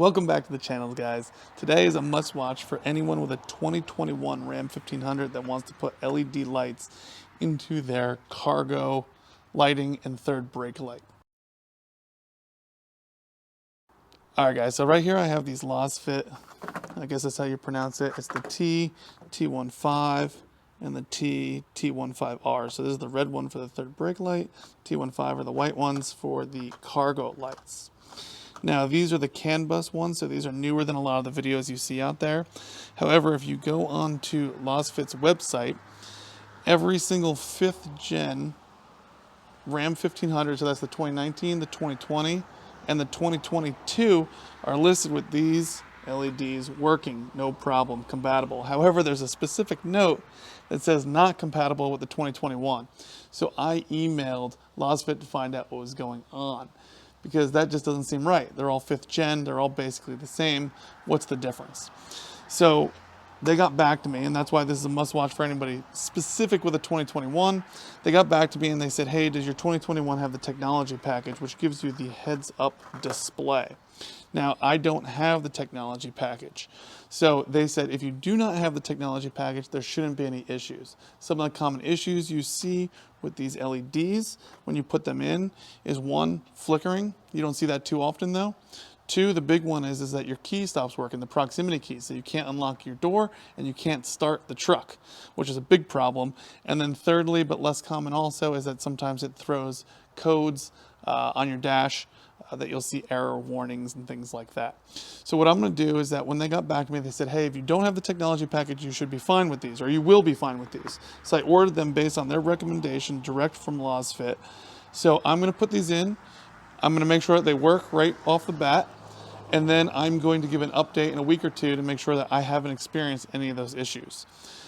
Welcome back to the channel, guys. Today is a must watch for anyone with a 2021 Ram 1500 that wants to put LED lights into their cargo lighting and third brake light. Alright guys, so right here I have these Lasfit, I guess that's how you pronounce it. It's the T15 and the T15R. So this is the red one for the third brake light, T15 are the white ones for the cargo lights. Now these are the CAN bus ones, so these are newer than a lot of the videos you see out there. However, if you go on to Lasfit's website, every single 5th gen Ram 1500, so that's the 2019, the 2020, and the 2022 are listed with these LEDs working, no problem, compatible. However, there's a specific note that says not compatible with the 2021. So I emailed Lasfit to find out what was going on, because that just doesn't seem right. They're all 5th gen, they're all basically the same. What's the difference? So they got back to me, and that's why this is a must watch for anybody specific with a 2021. They got back to me and they said, hey, does your 2021 have the technology package, which gives you the heads up display? Now, I don't have the technology package. So they said, if you do not have the technology package, there shouldn't be any issues. Some of the common issues you see with these LEDs when you put them in is 1, flickering. You don't see that too often though. 2, the big one is that your key stops working, the proximity key, so you can't unlock your door and you can't start the truck, which is a big problem. And then thirdly, but less common also, is that sometimes it throws codes on your dash that you'll see error warnings and things like that. So what I'm going to do is that when they got back to me, they said, hey, if you don't have the technology package, you should be fine with these, or you will be fine with these. So I ordered them based on their recommendation direct from Lasfit. So I'm going to put these in. I'm going to make sure that they work right off the bat. And then I'm going to give an update in a week or two to make sure that I haven't experienced any of those issues.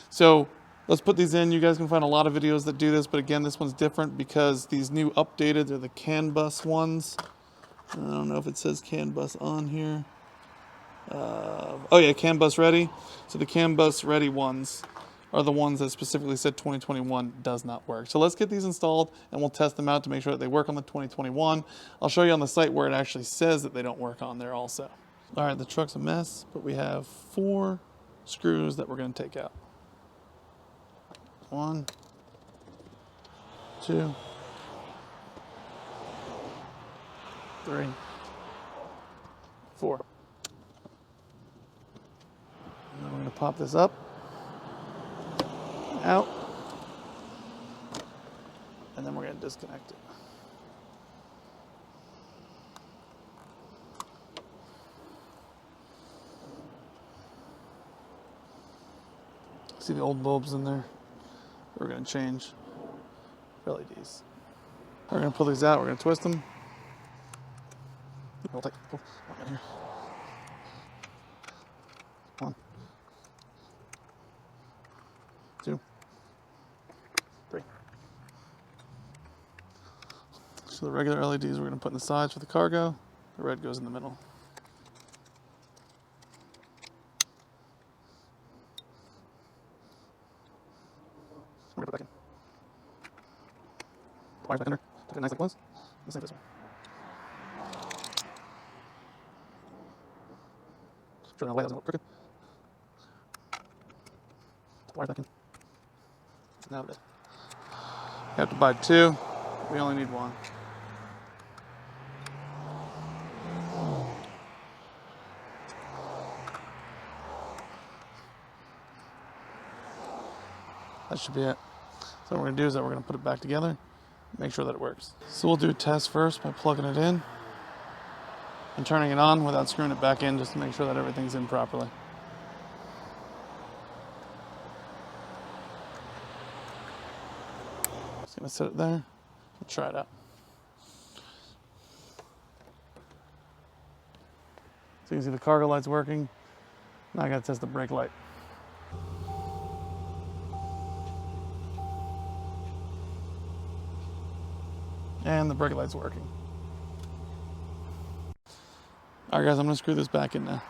So let's put these in. You guys can find a lot of videos that do this, but again, this one's different because these new updated, they're the CAN bus ones. I don't know if it says CAN bus on here. Oh yeah, CAN bus ready. So the CAN bus ready ones are the ones that specifically said 2021 does not work. So let's get these installed and we'll test them out to make sure that they work on the 2021. I'll show you on the site where it actually says that they don't work on there also. All right, the truck's a mess, but we have 4 screws that we're going to take out. 1, 2, 3, 4. And then we're going to pop this up, out, and then we're going to disconnect it. See the old bulbs in there? We're going to change for LEDs. We're going to pull these out, we're going to twist them. Hold tight. Pull. Right here. 1, 2, 3. So the regular LEDs we're going to put in the sides for the cargo. The red goes in the middle. We're going to put it back in. Wires back under. Took it nice like it was. Let's take this one. Sure, the light doesn't look crooked. Put the wires back in. Now that you have to buy 2. We only need 1. That should be it. So what we're going to do is that we're going to put it back together, make sure that it works. So we'll do a test first by plugging it in and turning it on without screwing it back in, just to make sure that everything's in properly. Just going to set it there and try it out. So you can see the cargo light's working. Now I got to test the brake light. And the brake light's working. All right guys, I'm gonna screw this back in now. All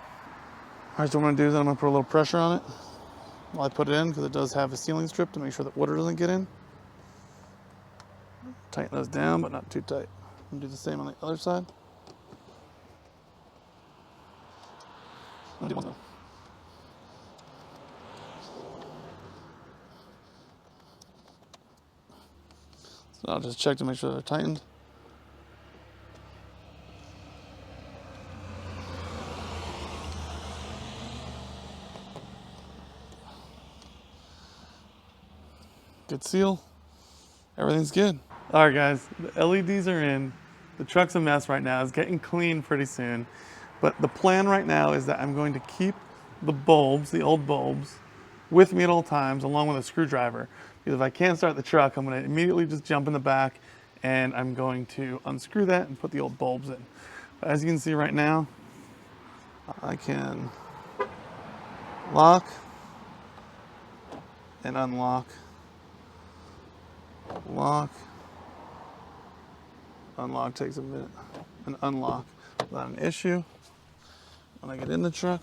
right, so what I'm gonna do is I'm gonna put a little pressure on it while I put it in, because it does have a sealing strip to make sure that water doesn't get in. Tighten those down, but not too tight. I'm gonna do the same on the other side. So I'll just check to make sure they're tightened. Good seal. Everything's good. All right, guys, the LEDs are in. The truck's a mess right now. It's getting clean pretty soon. But the plan right now is that I'm going to keep the bulbs, the old bulbs, with me at all times, along with a screwdriver. Because if I can't start the truck, I'm going to immediately just jump in the back and I'm going to unscrew that and put the old bulbs in. But as you can see right now, I can lock and unlock, lock, unlock takes a minute, and unlock without an issue. When I get in the truck,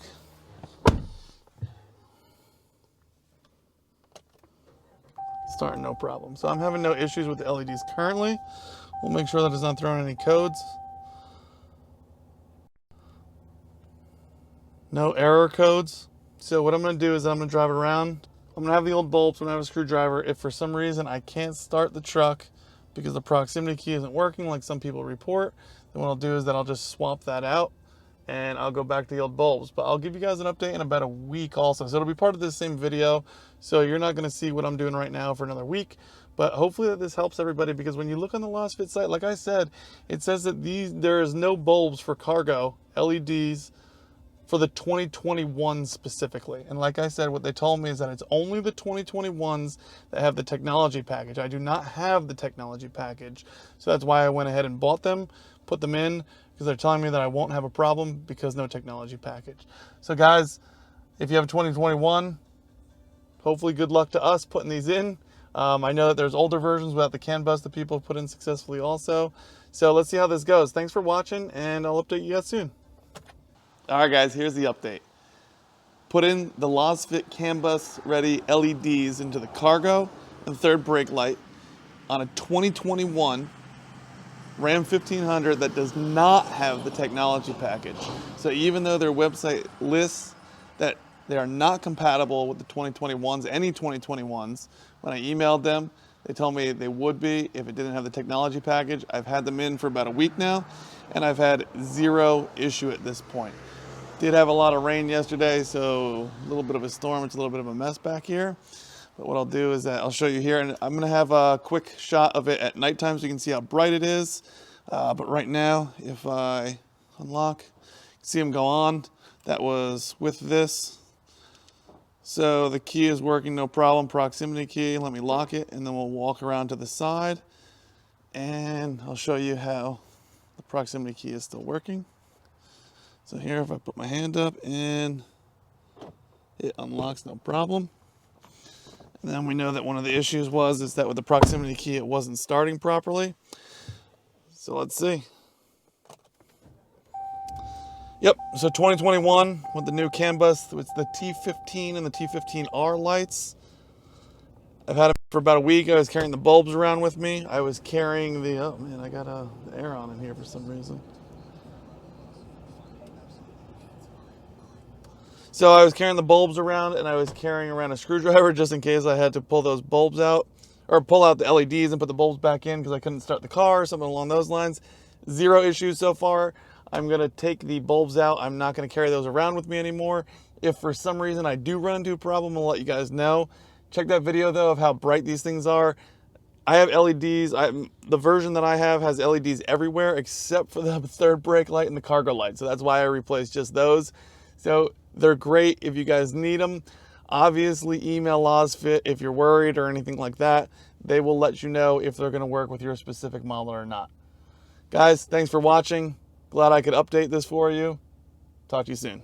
starting no problem. So I'm having no issues with the LEDs currently. We'll make sure that it's not throwing any codes. No error codes. So what I'm going to do is I'm going to drive it around. I'm going to have the old bulbs, I'm going to have a screwdriver. If for some reason I can't start the truck because the proximity key isn't working like some people report, then what I'll do is that I'll just swap that out and I'll go back to the old bulbs. But I'll give you guys an update in about a week also. So it'll be part of this same video. So you're not going to see what I'm doing right now for another week. But hopefully that this helps everybody, because when you look on the Lasfit site, like I said, it says that there is no bulbs for cargo LEDs for the 2021 specifically. And like I said, what they told me is that it's only the 2021s that have the technology package. I do not have the technology package. So that's why I went ahead and bought them, put them in, because they're telling me that I won't have a problem because no technology package. So guys, if you have a 2021, hopefully good luck to us putting these in. I know that there's older versions without the CAN bus that people have put in successfully also. So let's see how this goes. Thanks for watching, and I'll update you guys soon. All right, guys, here's the update. Put in the Lasfit CAN bus ready LEDs into the cargo and third brake light on a 2021 Ram 1500 that does not have the technology package. So even though their website lists that they are not compatible with the 2021s, any 2021s, when I emailed them, they told me they would be if it didn't have the technology package. I've had them in for about a week now, and I've had zero issue at this point. Did have a lot of rain yesterday, so a little bit of a storm. It's a little bit of a mess back here. But what I'll do is that I'll show you here, and I'm going to have a quick shot of it at nighttime so you can see how bright it is. But right now, if I unlock, see them go on. That was with this. So the key is working, no problem. Proximity key. Let me lock it, and then we'll walk around to the side, and I'll show you how the proximity key is still working. So here, if I put my hand up and it unlocks, no problem. And then we know that one of the issues is that with the proximity key, it wasn't starting properly. So let's see. Yep, so 2021 with the new CAN bus, it's the T15 and the T15R lights. I've had it for about a week. I was carrying the bulbs around with me. I was carrying the, oh man, I got the air on in here for some reason. So I was carrying the bulbs around, and I was carrying around a screwdriver just in case I had to pull those bulbs out, or pull out the LEDs and put the bulbs back in because I couldn't start the car or something along those lines. Zero issues so far. I'm going to take the bulbs out. I'm not going to carry those around with me anymore. If for some reason I do run into a problem, I'll let you guys know. Check that video, though, of how bright these things are. I have LEDs. The version that I have has LEDs everywhere except for the third brake light and the cargo light. So that's why I replaced just those. So they're great if you guys need them. Obviously, email Lasfit if you're worried or anything like that. They will let you know if they're going to work with your specific model or not. Guys, thanks for watching. Glad I could update this for you. Talk to you soon.